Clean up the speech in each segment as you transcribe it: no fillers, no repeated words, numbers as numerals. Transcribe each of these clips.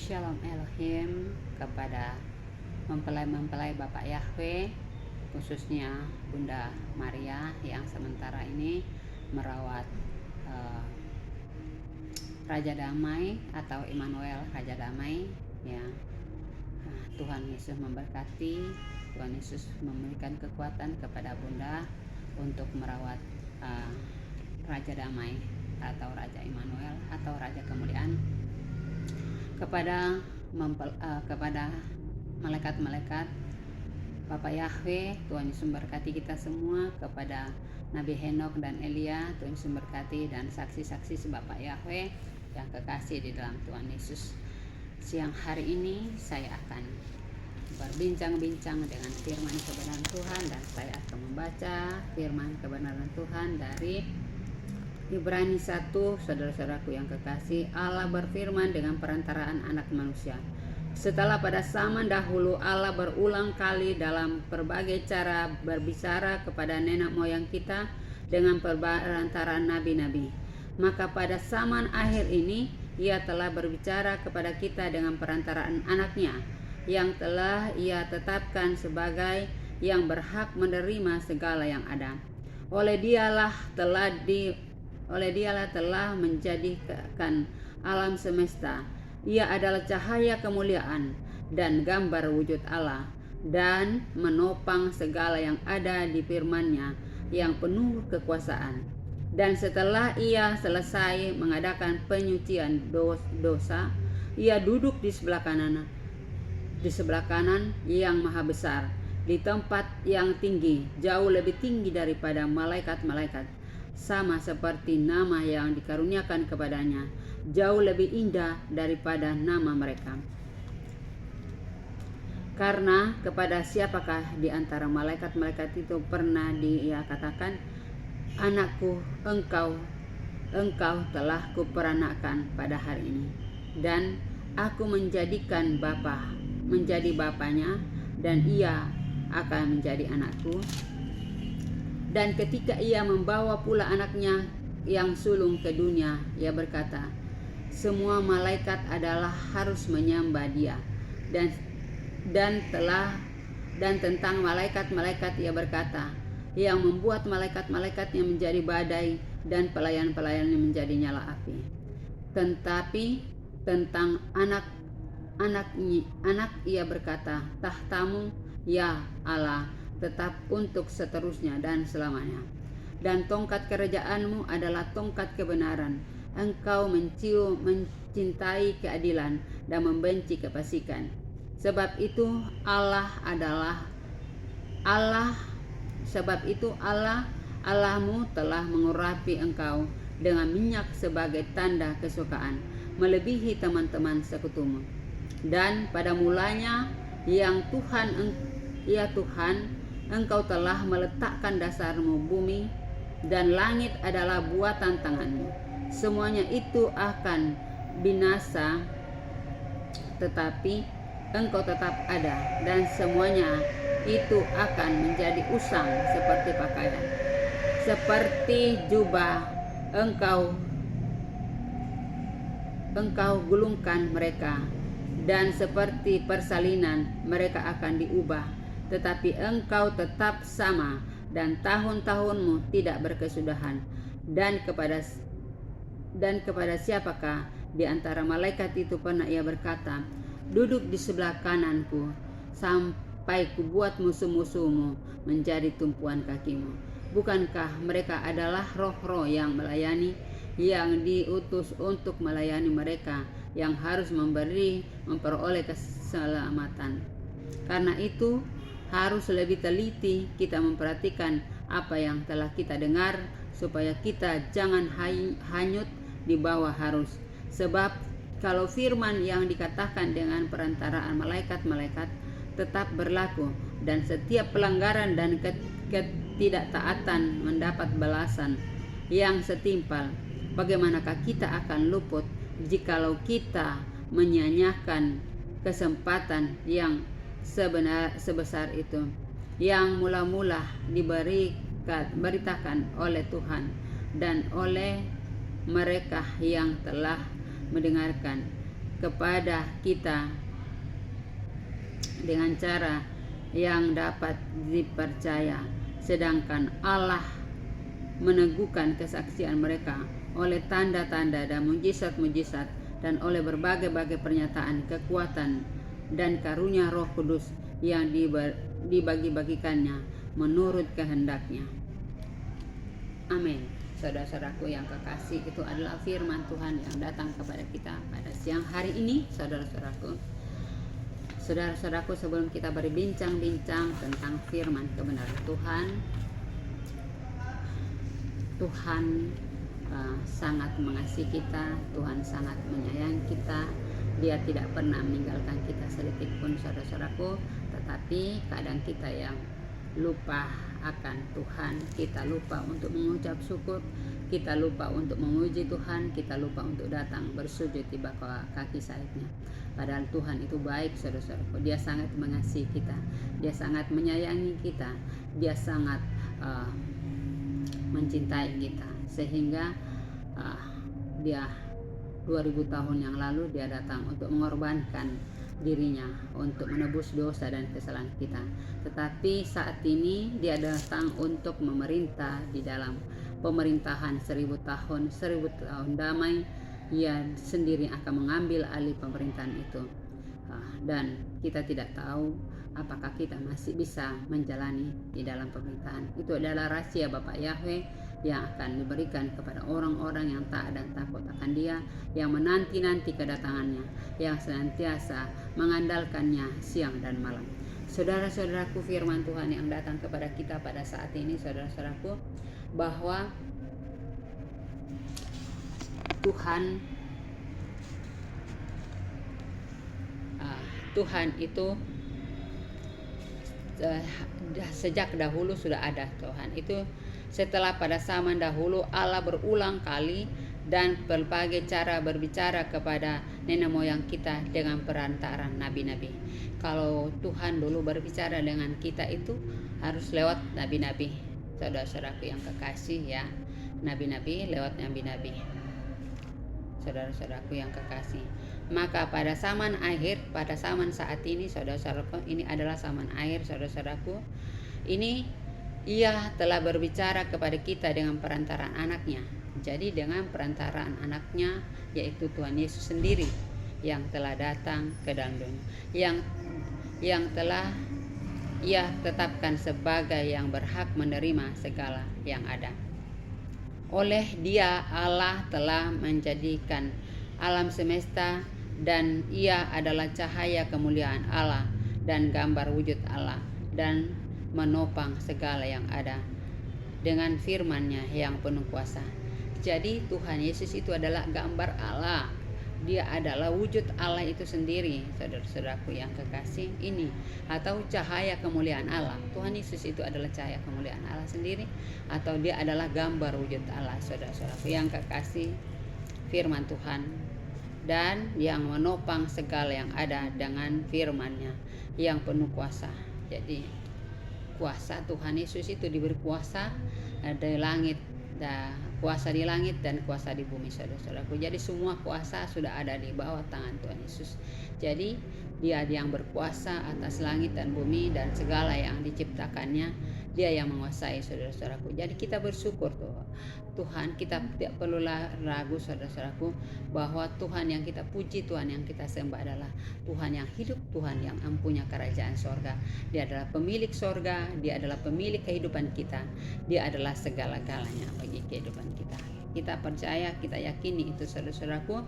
Shalom Elohim kepada mempelai-mempelai Bapak Yahweh, khususnya Bunda Maria yang sementara ini merawat Raja Damai atau Immanuel Raja Damai ya. Tuhan Yesus memberkati, Tuhan Yesus memberikan kekuatan kepada Bunda untuk merawat Raja Damai atau Raja Immanuel atau Raja Kemuliaan kepada malaikat-malaikat Bapak Yahweh. Tuhan Yesus memberkati kita semua, kepada Nabi Henok dan Elia. Tuhan Yesus memberkati, dan saksi-saksi Bapak Yahweh yang kekasih di dalam Tuhan Yesus. Siang hari ini saya akan berbincang-bincang dengan firman kebenaran Tuhan, dan saya akan membaca firman kebenaran Tuhan dari Ibrani 1. Saudara-saudaraku yang kekasih, Allah berfirman dengan perantaraan anak manusia. Setelah pada zaman dahulu Allah berulang kali dalam berbagai cara berbicara kepada nenek moyang kita dengan perantaraan nabi-nabi, maka pada zaman akhir ini Ia telah berbicara kepada kita dengan perantaraan anaknya, yang telah Ia tetapkan sebagai yang berhak menerima segala yang ada. Oleh dialah telah menjadikan alam semesta. Ia adalah cahaya kemuliaan dan gambar wujud Allah, dan menopang segala yang ada di firman-Nya yang penuh kekuasaan. Dan setelah Ia selesai mengadakan penyucian dosa, Ia duduk di sebelah kanan yang maha besar, di tempat yang tinggi, jauh lebih tinggi daripada malaikat-malaikat, sama seperti nama yang dikaruniakan kepadanya jauh lebih indah daripada nama mereka. Karena kepada siapakah di antara malaikat-malaikat itu pernah Ia katakan, "Anakku, engkau telah kuperanakan pada hari ini, dan aku menjadi bapanya, dan ia akan menjadi anakku." Dan ketika Ia membawa pula anaknya yang sulung ke dunia, Ia berkata, "Semua malaikat harus menyembah Dia." Dan tentang malaikat-malaikat Ia berkata, "Yang membuat malaikat-malaikatnya menjadi badai dan pelayan-pelayannya menjadi nyala api." Tetapi tentang anak Ia berkata, "Tahtamu, ya Allah, tetap untuk seterusnya dan selamanya. Dan tongkat kerajaan-Mu adalah tongkat kebenaran. Engkau mencintai keadilan dan membenci kefasikan. Sebab itu Allahmu telah mengurapi engkau dengan minyak sebagai tanda kesukaan, melebihi teman-teman sekutumu. Dan pada mulanya Tuhan, Engkau telah meletakkan dasarmu bumi, dan langit adalah buatan tanganmu. Semuanya itu akan binasa, tetapi Engkau tetap ada, dan semuanya itu akan menjadi usang seperti pakaian. Seperti jubah engkau gulungkan mereka, dan seperti persalinan mereka akan diubah. Tetapi engkau tetap sama, dan tahun-tahunmu tidak berkesudahan. Dan kepada siapakah di antara malaikat itu pernah Ia berkata, "Duduk di sebelah kananku, sampai kubuat musuh-musuhmu menjadi tumpuan kakimu"? Bukankah mereka adalah roh-roh yang melayani, yang diutus untuk melayani mereka yang harus memperoleh keselamatan? Karena itu harus lebih teliti kita memperhatikan apa yang telah kita dengar, supaya kita jangan hanyut di bawah arus. Sebab kalau firman yang dikatakan dengan perantaraan malaikat-malaikat tetap berlaku, dan setiap pelanggaran dan ketidaktaatan mendapat balasan yang setimpal, bagaimanakah kita akan luput jikalau kita menyia-nyiakan kesempatan yang sebesar itu, yang mula-mula diberitakan oleh Tuhan dan oleh mereka yang telah mendengarkan. kepada kita dengan cara yang dapat dipercaya, sedangkan Allah meneguhkan kesaksian mereka oleh tanda-tanda dan mujizat-mujizat dan oleh berbagai-bagai pernyataan kekuatan dan karunia Roh Kudus yang dibagi-bagikannya menurut kehendaknya. Amin. Saudara-saudaraku yang kekasih, itu adalah firman Tuhan yang datang kepada kita pada siang hari ini. Saudara-saudaraku, sebelum kita berbincang-bincang tentang firman kebenaran Tuhan sangat mengasihi kita, Tuhan sangat menyayangi kita. Dia tidak pernah meninggalkan kita sedetik pun, saudara-saudaraku. Tetapi kadang kita yang lupa akan Tuhan, kita lupa untuk mengucap syukur, kita lupa untuk memuji Tuhan, kita lupa untuk datang bersujud di bawah kaki sayapnya. Padahal Tuhan itu baik, saudara-saudaraku. Dia sangat mengasihi kita, Dia sangat menyayangi kita, Dia sangat mencintai kita, sehingga Dia 2000 tahun yang lalu Dia datang untuk mengorbankan dirinya untuk menebus dosa dan kesalahan kita. Tetapi saat ini Dia datang untuk memerintah di dalam pemerintahan 1000 tahun damai. Ia sendiri akan mengambil alih pemerintahan itu, dan kita tidak tahu apakah kita masih bisa menjalani di dalam pemerintahan. Itu adalah rahasia Bapa Yahweh yang akan diberikan kepada orang-orang yang taat dan takut akan Dia, yang menanti-nanti kedatangannya, yang senantiasa mengandalkannya siang dan malam. Saudara-saudaraku, firman Tuhan yang datang kepada kita pada saat ini, saudara-saudaraku, bahwa Tuhan itu sejak dahulu sudah ada. Tuhan itu setelah pada zaman dahulu Allah berulang kali dan berbagai cara berbicara kepada nenek moyang kita dengan perantaraan nabi-nabi. Kalau Tuhan dulu berbicara dengan kita itu harus lewat nabi-nabi. Saudara-saudaraku yang kekasih, ya, nabi-nabi lewat nabi-nabi. Saudara-saudaraku yang kekasih, maka pada zaman akhir, pada zaman saat ini, saudara-saudaraku, ini adalah zaman akhir, saudara-saudaraku. Ini Ia telah berbicara kepada kita dengan perantaraan anaknya. Jadi dengan perantaraan anaknya, yaitu Tuhan Yesus sendiri, yang telah datang ke dalam dunia, yang telah Ia tetapkan sebagai yang berhak menerima segala yang ada. Oleh Dia Allah telah menjadikan alam semesta, dan Ia adalah cahaya kemuliaan Allah dan gambar wujud Allah, dan menopang segala yang ada dengan firman-Nya yang penuh kuasa. Jadi Tuhan Yesus itu adalah gambar Allah. Dia adalah wujud Allah itu sendiri, saudara-saudaraku yang kekasih ini, atau cahaya kemuliaan Allah. Tuhan Yesus itu adalah cahaya kemuliaan Allah sendiri, atau Dia adalah gambar wujud Allah, saudara-saudaraku yang kekasih, firman Tuhan, dan yang menopang segala yang ada dengan firman-Nya yang penuh kuasa. Jadi kuasa Tuhan Yesus itu diberi kuasa di langit, kuasa di langit dan kuasa di bumi, saudara-saudaraku. Jadi semua kuasa sudah ada di bawah tangan Tuhan Yesus. Jadi Dia yang berkuasa atas langit dan bumi dan segala yang diciptakannya. Dia yang menguasai, saudara-saudaraku. Jadi kita bersyukur Tuhan, kita tidak perlu ragu, saudara-saudaraku, bahwa Tuhan yang kita puji, Tuhan yang kita sembah adalah Tuhan yang hidup, Tuhan yang mempunyai kerajaan sorga. Dia adalah pemilik sorga, Dia adalah pemilik kehidupan kita, Dia adalah segala-galanya bagi kehidupan kita. Kita percaya, kita yakini itu, saudara-saudaraku,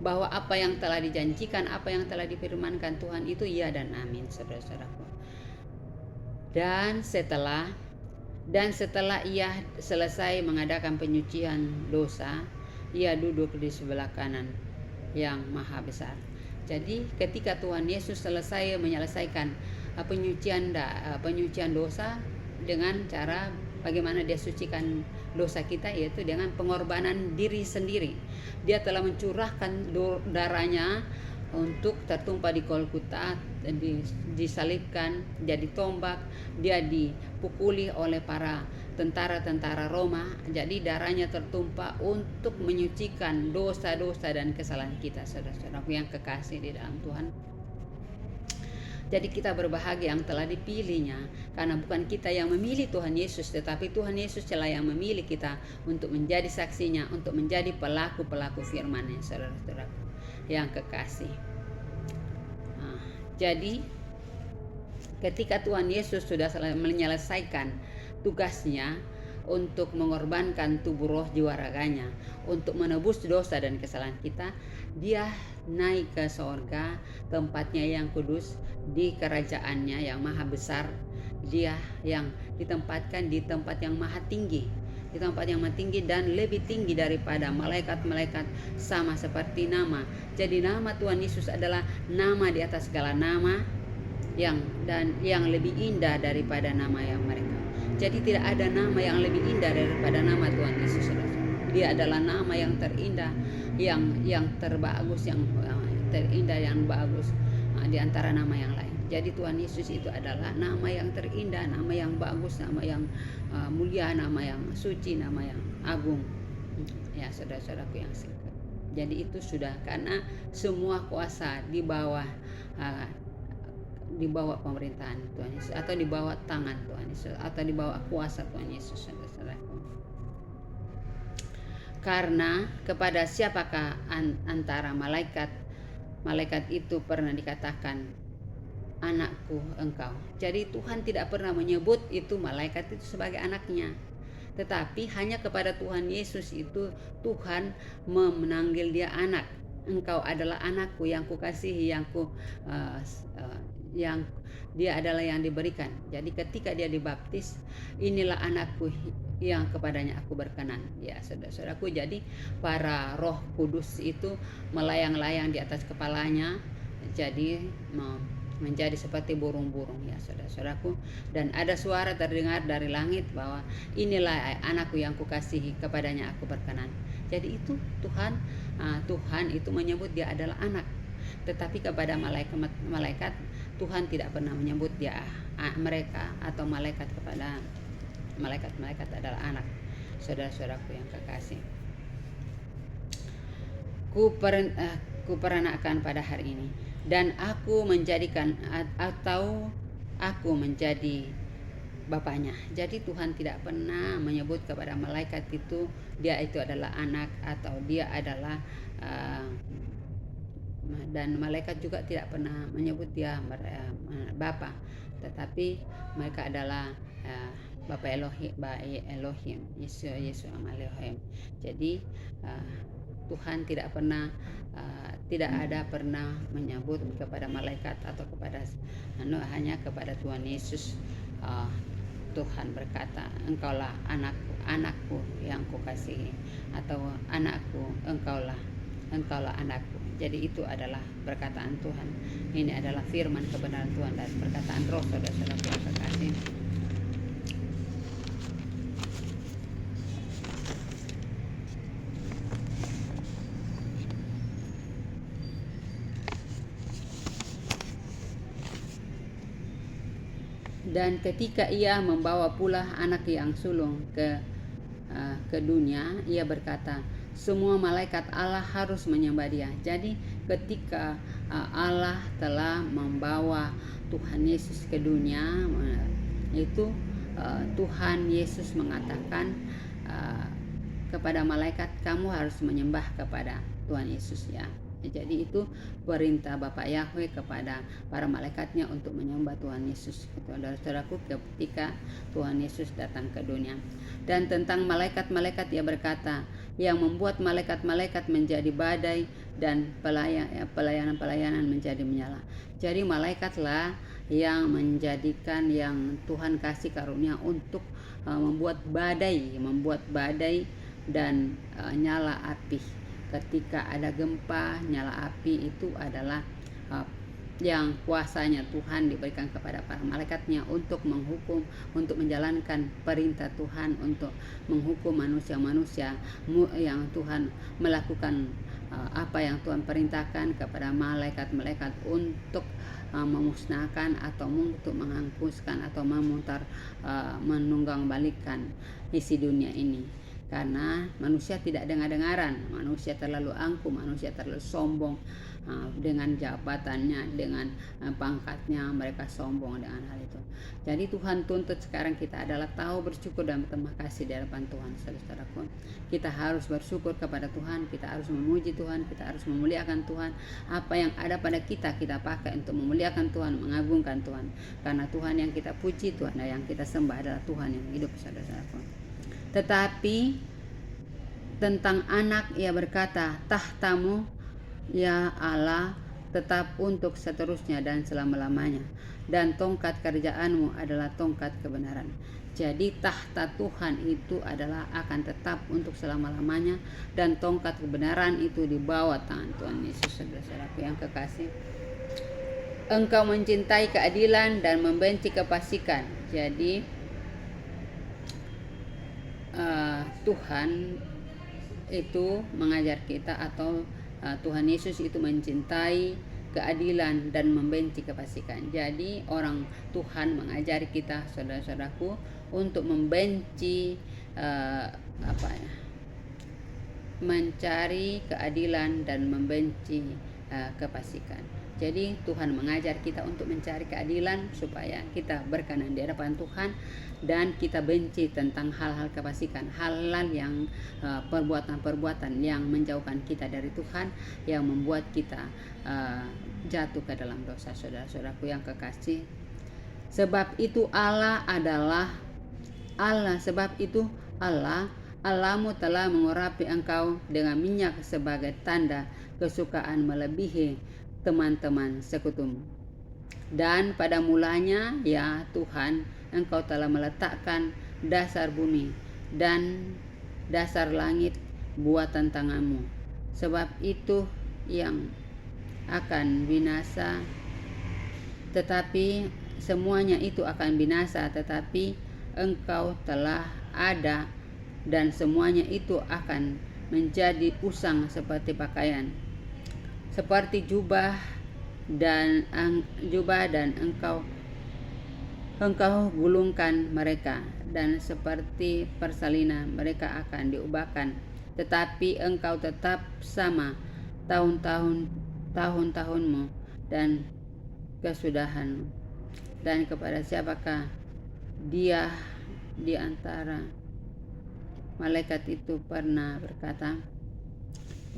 bahwa apa yang telah dijanjikan, apa yang telah difirmankan Tuhan itu iya dan amin, saudara-saudaraku. Dan setelah Ia selesai mengadakan penyucian dosa, Ia duduk di sebelah kanan yang maha besar. Jadi ketika Tuhan Yesus selesai menyelesaikan penyucian dosa dengan cara bagaimana Dia sucikan dosa kita, yaitu dengan pengorbanan diri sendiri. Dia telah mencurahkan darahnya untuk tertumpah di Golgota, disalibkan, jadi tombak, dia dipukuli oleh para tentara-tentara Roma. Jadi darahnya tertumpah untuk menyucikan dosa-dosa dan kesalahan kita, saudara-saudaraku yang kekasih di dalam Tuhan. Jadi kita berbahagia yang telah dipilihnya, karena bukan kita yang memilih Tuhan Yesus, tetapi Tuhan Yesus lah yang memilih kita untuk menjadi saksinya, untuk menjadi pelaku-pelaku firman-Nya, saudara-saudaraku yang kekasih. Jadi ketika Tuhan Yesus sudah menyelesaikan tugasnya untuk mengorbankan tubuh, roh, jiwa, raganya untuk menebus dosa dan kesalahan kita, dia naik ke sorga, tempatnya yang kudus, di kerajaannya yang maha besar. Dia yang ditempatkan di tempat yang maha tinggi, di tempat yang maha tinggi dan lebih tinggi daripada malaikat-malaikat, sama seperti nama. Jadi nama Tuhan Yesus adalah nama di atas segala nama, yang lebih indah daripada nama yang mereka. Jadi tidak ada nama yang lebih indah daripada nama Tuhan Yesus. Dia adalah nama yang terindah, yang terbagus, yang terindah, yang bagus di antara nama yang lain. Jadi Tuhan Yesus itu adalah nama yang terindah, nama yang bagus, nama yang mulia, nama yang suci, nama yang agung. Ya, saudara-saudaraku yang singkat. Jadi itu sudah, karena semua kuasa di bawah pemerintahan Tuhan Yesus, atau di bawah tangan Tuhan Yesus, atau di bawah kuasa Tuhan Yesus, saudara-saudaraku. Karena kepada siapakah antara malaikat itu pernah dikatakan, anakku engkau. Jadi Tuhan tidak pernah menyebut itu malaikat itu sebagai anaknya, tetapi hanya kepada Tuhan Yesus itu Tuhan memanggil dia anak. Engkau adalah anakku yang kukasihi, yang dia adalah yang diberikan. Jadi ketika dia dibaptis, inilah anakku yang kepadanya aku berkenan. Ya, saudara-saudaraku, jadi para roh kudus itu melayang-layang di atas kepalanya, jadi menjadi seperti burung-burung, ya saudara-saudaraku. Dan ada suara terdengar dari langit bahwa inilah anakku yang kukasihi, kepadanya aku berkenan. Jadi itu Tuhan itu menyebut dia adalah anak. Tetapi kepada malaikat Tuhan tidak pernah menyebut dia mereka atau malaikat, kepada malaikat adalah anak. Saudara-saudaraku yang kekasih, kuperanakan pada hari ini, dan aku menjadikan atau aku menjadi bapaknya. Jadi Tuhan tidak pernah menyebut kepada malaikat itu dia itu adalah anak, atau dia adalah dan malaikat juga tidak pernah menyebut dia bapa, tetapi mereka adalah Bapa Elohim, Yesus Elohim. Jadi Tuhan tidak pernah pernah menyebut kepada malaikat atau kepada hanya kepada Tuhan Yesus. Tuhan berkata, engkaulah anakku yang kukasihi, atau anakku, engkaulah anakku. Jadi itu adalah perkataan Tuhan. Ini adalah firman kebenaran Tuhan dan perkataan Roh, saudara-saudara yang kekasih. Dan ketika ia membawa pula anak yang sulung ke dunia, ia berkata, semua malaikat Allah harus menyembah dia. Jadi ketika Allah telah membawa Tuhan Yesus ke dunia, itu Tuhan Yesus mengatakan kepada malaikat, kamu harus menyembah kepada Tuhan Yesus, ya. Jadi itu perintah Bapa Yahweh kepada para malaikatnya untuk menyembah Tuhan Yesus. Saudara-saudaraku, ketika Tuhan Yesus datang ke dunia. Dan tentang malaikat-malaikat ia berkata, yang membuat malaikat-malaikat menjadi badai dan pelayanan-pelayanan menjadi menyala. Jadi malaikatlah yang menjadikan, yang Tuhan kasih karunia untuk membuat badai dan nyala api. Ketika ada gempa, nyala api itu adalah yang kuasanya Tuhan diberikan kepada para malaikatnya untuk menghukum, untuk menjalankan perintah Tuhan, untuk menghukum manusia-manusia yang Tuhan melakukan apa yang Tuhan perintahkan kepada malaikat-malaikat untuk memusnahkan atau untuk menghanguskan atau menunggang balikan isi dunia ini. Karena manusia tidak dengar-dengaran, manusia terlalu angkuh, manusia terlalu sombong dengan jabatannya, dengan pangkatnya, mereka sombong dengan hal itu. Jadi Tuhan tuntut sekarang kita adalah tahu bersyukur dan berterima kasih di hadapan Tuhan, saudaraku. Kita harus bersyukur kepada Tuhan, kita harus memuji Tuhan, kita harus memuliakan Tuhan. Apa yang ada pada kita pakai untuk memuliakan Tuhan, mengagungkan Tuhan. Karena Tuhan yang kita puji, Tuhan yang kita sembah adalah Tuhan yang hidup, saudaraku. Tetapi tentang anak ia berkata, tahtamu ya Allah tetap untuk seterusnya dan selama-lamanya, dan tongkat kerjaanmu adalah tongkat kebenaran. Jadi tahta Tuhan itu adalah akan tetap untuk selama-lamanya, dan tongkat kebenaran itu di bawah tangan Tuhan Yesus. Saudara-saudaraku yang kekasih, Engkau mencintai keadilan dan membenci kefasikan. Jadi Tuhan itu mengajar kita, atau Tuhan Yesus itu mencintai keadilan dan membenci kefasikan. Jadi orang Tuhan mengajari kita, saudara-saudaraku, untuk membenci mencari keadilan dan membenci kefasikan. Jadi Tuhan mengajar kita untuk mencari keadilan supaya kita berkenan di hadapan Tuhan, dan kita benci tentang hal-hal kefasikan, hal-hal yang perbuatan-perbuatan yang menjauhkan kita dari Tuhan, yang membuat kita jatuh ke dalam dosa. Saudara-saudaraku yang kekasih, sebab itu Allah adalah Allah, sebab itu Allahmu telah mengurapi engkau dengan minyak sebagai tanda kesukaan melebihi teman-teman sekutumu. Dan pada mulanya, ya Tuhan, Engkau telah meletakkan dasar bumi dan dasar langit buatan tanganmu. Sebab itu yang akan binasa, tetapi semuanya itu akan binasa, tetapi Engkau telah ada, dan semuanya itu akan menjadi usang seperti pakaian, seperti jubah dan engkau gulungkan mereka, dan seperti persalinan mereka akan diubahkan. Tetapi engkau tetap sama tahun-tahunmu dan kesudahanmu. Dan kepada siapakah dia di antara malaikat itu pernah berkata,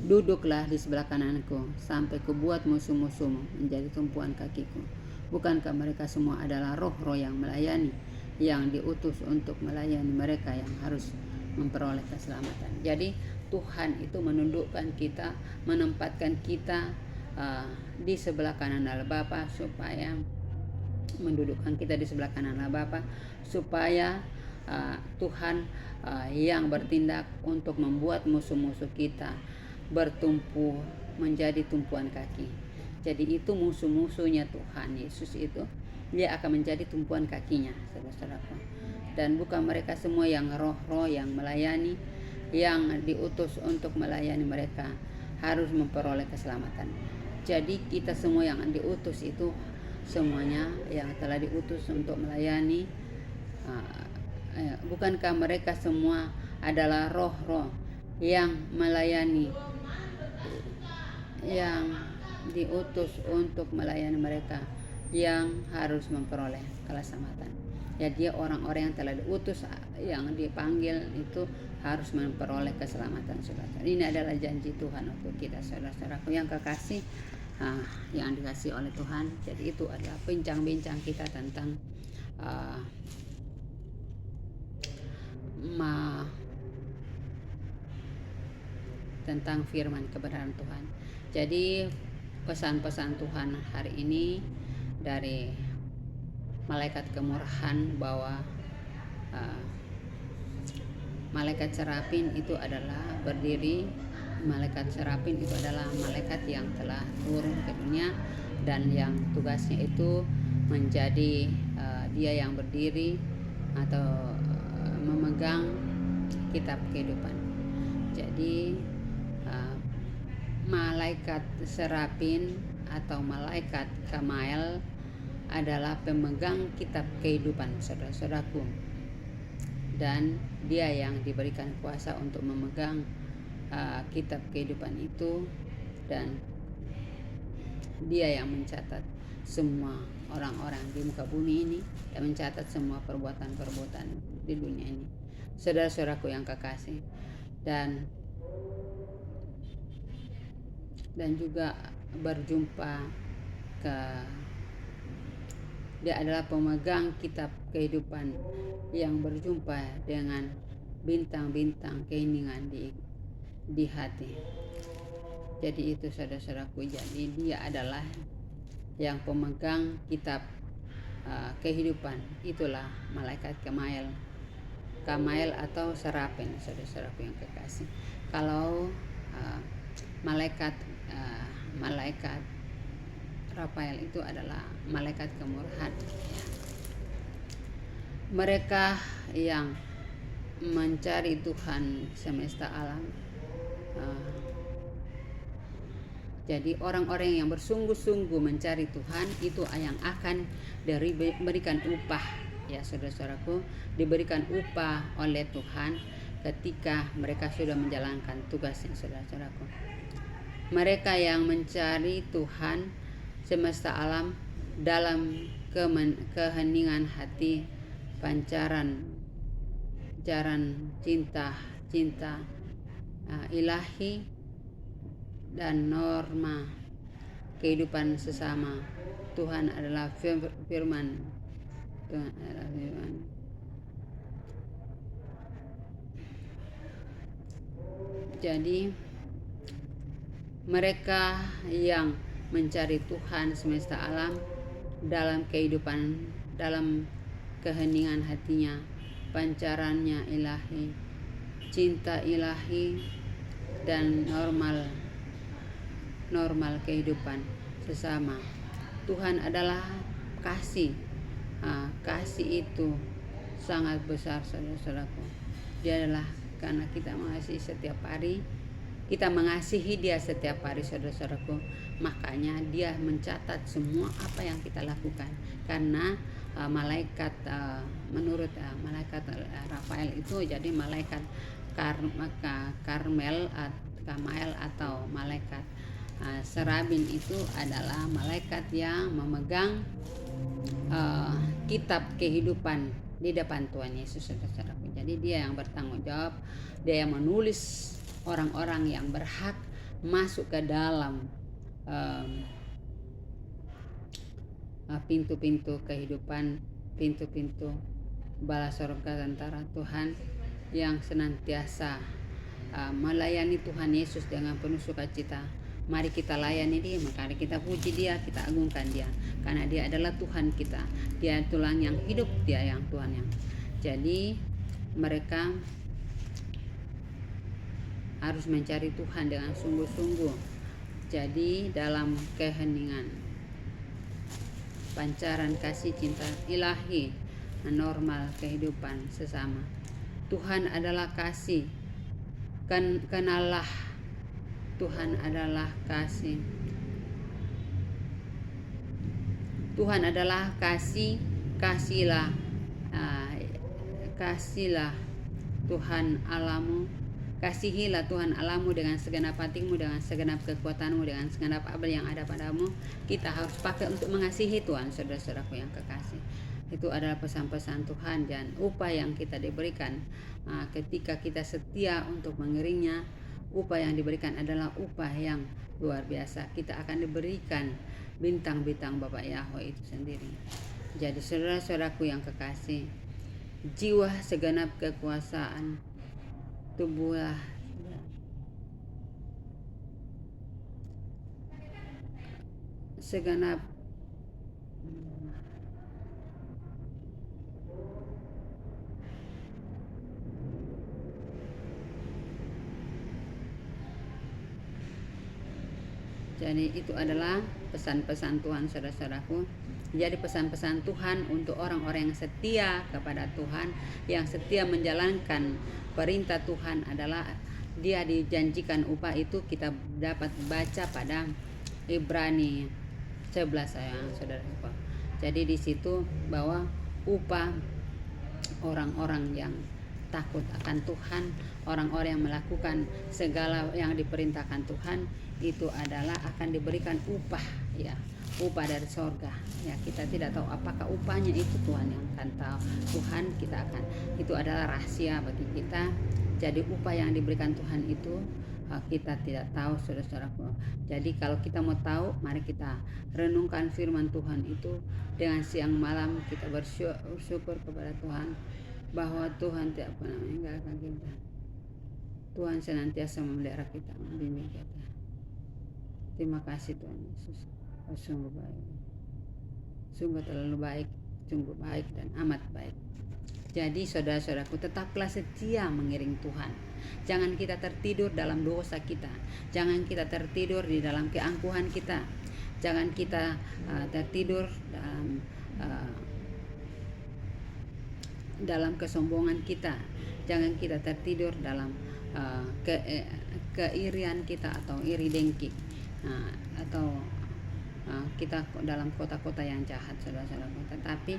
duduklah di sebelah kananku sampai kubuat musuh-musuhmu menjadi tumpuan kakiku. Bukankah mereka semua adalah roh-roh yang melayani, yang diutus untuk melayani mereka yang harus memperoleh keselamatan. Jadi Tuhan itu menundukkan kita, menempatkan kita di sebelah kanan Allah Bapa, supaya mendudukkan kita di sebelah kanan Allah Bapa, supaya Tuhan yang bertindak untuk membuat musuh-musuh kita bertumpu menjadi tumpuan kaki. Jadi itu musuh-musuhnya Tuhan Yesus itu, dia akan menjadi tumpuan kakinya, saudara-saudaraku. Dan bukan mereka semua yang roh-roh yang melayani, yang diutus untuk melayani mereka harus memperoleh keselamatan. Jadi kita semua yang diutus itu semuanya yang telah diutus untuk melayani. Bukankah mereka semua adalah roh-roh yang melayani, yang diutus untuk melayani mereka yang harus memperoleh keselamatan. Jadi orang-orang yang telah diutus, yang dipanggil itu harus memperoleh keselamatan, saudara. Ini adalah janji Tuhan untuk kita, saudara-saudaraku yang kekasih, yang dikasih oleh Tuhan. Jadi itu adalah bincang-bincang kita tentang tentang firman kebenaran Tuhan. Jadi pesan-pesan Tuhan hari ini dari malaikat kemurahan, bahwa malaikat serafin itu adalah berdiri. Malaikat serafin itu adalah malaikat yang telah turun ke dunia, dan yang tugasnya itu menjadi dia yang berdiri atau memegang kitab kehidupan. Jadi Malaikat serapin atau malaikat Kamael adalah pemegang kitab kehidupan, saudara-saudaraku, dan dia yang diberikan kuasa untuk memegang kitab kehidupan itu, dan dia yang mencatat semua orang-orang di muka bumi ini, dan mencatat semua perbuatan-perbuatan di dunia ini, saudara-saudaraku yang kekasih. Dan juga berjumpa dia adalah pemegang kitab kehidupan yang berjumpa dengan bintang-bintang keheningan di hati. Jadi itu saudara-saudaraku, jadi dia adalah yang pemegang kitab kehidupan. Itulah malaikat Kamael atau serapin, saudara-saudaraku yang kekasih. Kalau malaikat Rafael itu adalah malaikat kemurahan, ya. Mereka yang mencari Tuhan semesta alam. Jadi orang-orang yang bersungguh-sungguh mencari Tuhan itu yang akan diberikan upah, ya saudara-saudaraku, diberikan upah oleh Tuhan ketika mereka sudah menjalankan tugasnya, saudara-saudaraku. Mereka yang mencari Tuhan semesta alam dalam keheningan hati, pancaran jaran cinta ilahi dan norma kehidupan sesama. Tuhan adalah firman. Jadi mereka yang mencari Tuhan semesta alam dalam kehidupan, dalam keheningan hatinya, pancarannya ilahi, cinta ilahi, dan normal kehidupan sesama. Tuhan adalah kasih. Kasih itu sangat besar, saudara-saudaraku. Dia adalah karena kita mengasihi setiap hari. Kita mengasihi dia setiap hari, saudara-saudaraku. Makanya dia mencatat semua apa yang kita lakukan. Karena malaikat menurut malaikat Rafael itu jadi malaikat Kamael atau malaikat serabin itu adalah malaikat yang memegang kitab kehidupan di depan Tuhan Yesus, saudara-saudaraku. Jadi dia yang bertanggung jawab, dia yang menulis orang-orang yang berhak masuk ke dalam pintu-pintu kehidupan, pintu-pintu bala sorga tentara Tuhan yang senantiasa melayani Tuhan Yesus dengan penuh sukacita. Mari kita layani dia, mari kita puji dia, kita agungkan dia, karena dia adalah Tuhan kita. Dia tulang yang hidup, dia yang Tuhan yang. Jadi mereka harus mencari Tuhan dengan sungguh-sungguh. Jadi dalam keheningan, pancaran kasih cinta ilahi, normal kehidupan sesama. Tuhan adalah kasih. Kenallah Tuhan adalah kasih. Tuhan adalah kasih. Kasihlah Tuhan Allahmu. Kasihilah Tuhan Allahmu dengan segenap hatimu, dengan segenap kekuatanmu, dengan segenap apa yang ada padamu. Kita harus pakai untuk mengasihi Tuhan, saudara-saudaraku yang kekasih. Itu adalah pesan-pesan Tuhan dan upah yang kita diberikan ketika kita setia untuk mengiringnya. Upah yang diberikan adalah upah yang luar biasa. Kita akan diberikan bintang-bintang Bapak Yahweh itu sendiri. Jadi saudara-saudaraku yang kekasih, jiwa segenap kekuasaan, tubuhlah segenap jadi itu adalah pesan-pesan Tuhan, saudara-saudaraku. Jadi pesan-pesan Tuhan untuk orang-orang yang setia kepada Tuhan, yang setia menjalankan perintah Tuhan adalah dia dijanjikan upah itu kita dapat baca pada Ibrani 11 ya saudara. Jadi di situ bahwa upah orang-orang yang takut akan Tuhan, orang-orang yang melakukan segala yang diperintahkan Tuhan itu adalah akan diberikan upah ya, upah dari sorga ya. Kita tidak tahu apakah upahnya, itu Tuhan yang akan tahu. Tuhan kita akan, itu adalah rahasia bagi kita. Jadi upah yang diberikan Tuhan itu kita tidak tahu saudara-saudaraku. Jadi kalau kita mau tahu, mari kita renungkan firman Tuhan itu dengan siang malam. Kita bersyukur kepada Tuhan bahwa Tuhan tidak pernah meninggalkan kita. Tuhan senantiasa memelihara kita, membimbing kita. Terima kasih Tuhan Yesus. Sungguh baik, sungguh terlalu baik, sungguh baik dan amat baik. Jadi saudara-saudaraku, tetaplah setia mengiring Tuhan. Jangan kita tertidur dalam dosa kita. Jangan kita tertidur di dalam keangkuhan kita. Jangan kita tertidur dalam kesombongan kita. Jangan kita tertidur dalam keirian kita atau iri dengki, atau kita dalam kota-kota yang jahat saudara-saudaraku. Tetapi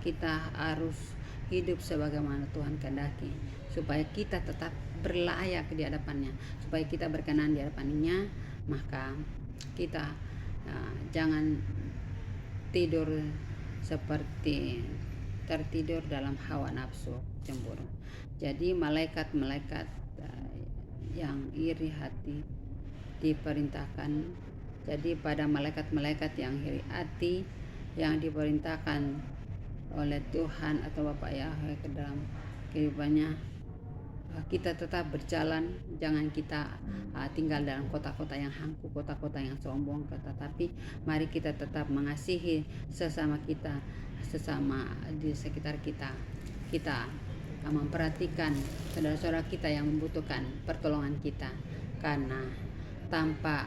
kita harus hidup sebagaimana Tuhan kehendaki, supaya kita tetap berlayak di hadapannya, supaya kita berkenan di hadapannya. Maka kita jangan tidur seperti tertidur dalam hawa nafsu cemburu. Jadi malaikat-malaikat yang iri hati diperintahkan. Jadi pada malaikat-malaikat yang iri hati yang diperintahkan oleh Tuhan atau Bapa Yahweh ke dalam kehidupannya, kita tetap berjalan. Jangan kita tinggal dalam kota-kota yang hangku, kota-kota yang sombong, tetapi mari kita tetap mengasihi sesama kita, sesama di sekitar kita. Kita memperhatikan saudara-saudara kita yang membutuhkan pertolongan kita, karena tanpa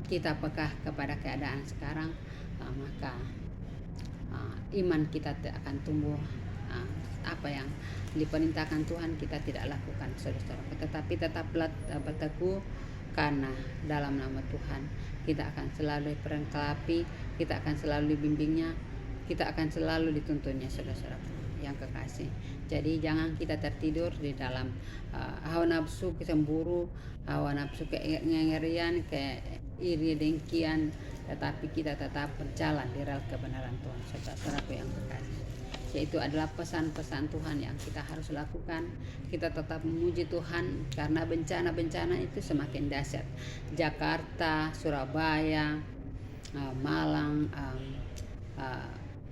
kita peka kepada keadaan sekarang, maka iman kita tidak akan tumbuh. Apa yang diperintahkan Tuhan kita tidak lakukan saudara-saudara, tetapi tetaplah berteguh, karena dalam nama Tuhan kita akan selalu diperlengkapi, kita akan selalu dibimbingnya, kita akan selalu dituntunnya saudara-saudara yang kekasih. Jadi jangan kita tertidur di dalam hawa nafsu cemburu, hawa nafsu kengerian, iri dengkian, tetapi kita tetap berjalan di rel kebenaran Tuhan saudara-saudaraku yang kekasih. Yaitu adalah pesan-pesan Tuhan yang kita harus lakukan. Kita tetap memuji Tuhan karena bencana-bencana itu semakin dahsyat. Jakarta, Surabaya, Malang,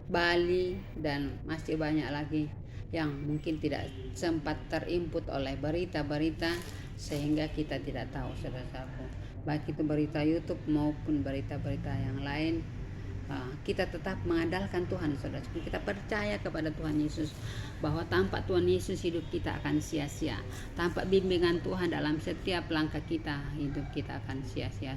Bali, dan masih banyak lagi yang mungkin tidak sempat terinput oleh berita-berita, sehingga kita tidak tahu saudara-saudaraku, baik itu berita YouTube maupun berita-berita yang lain. Kita tetap mengandalkan Tuhan saudara. Kita percaya kepada Tuhan Yesus bahwa tanpa Tuhan Yesus hidup kita akan sia-sia. Tanpa bimbingan Tuhan dalam setiap langkah kita, hidup kita akan sia-sia.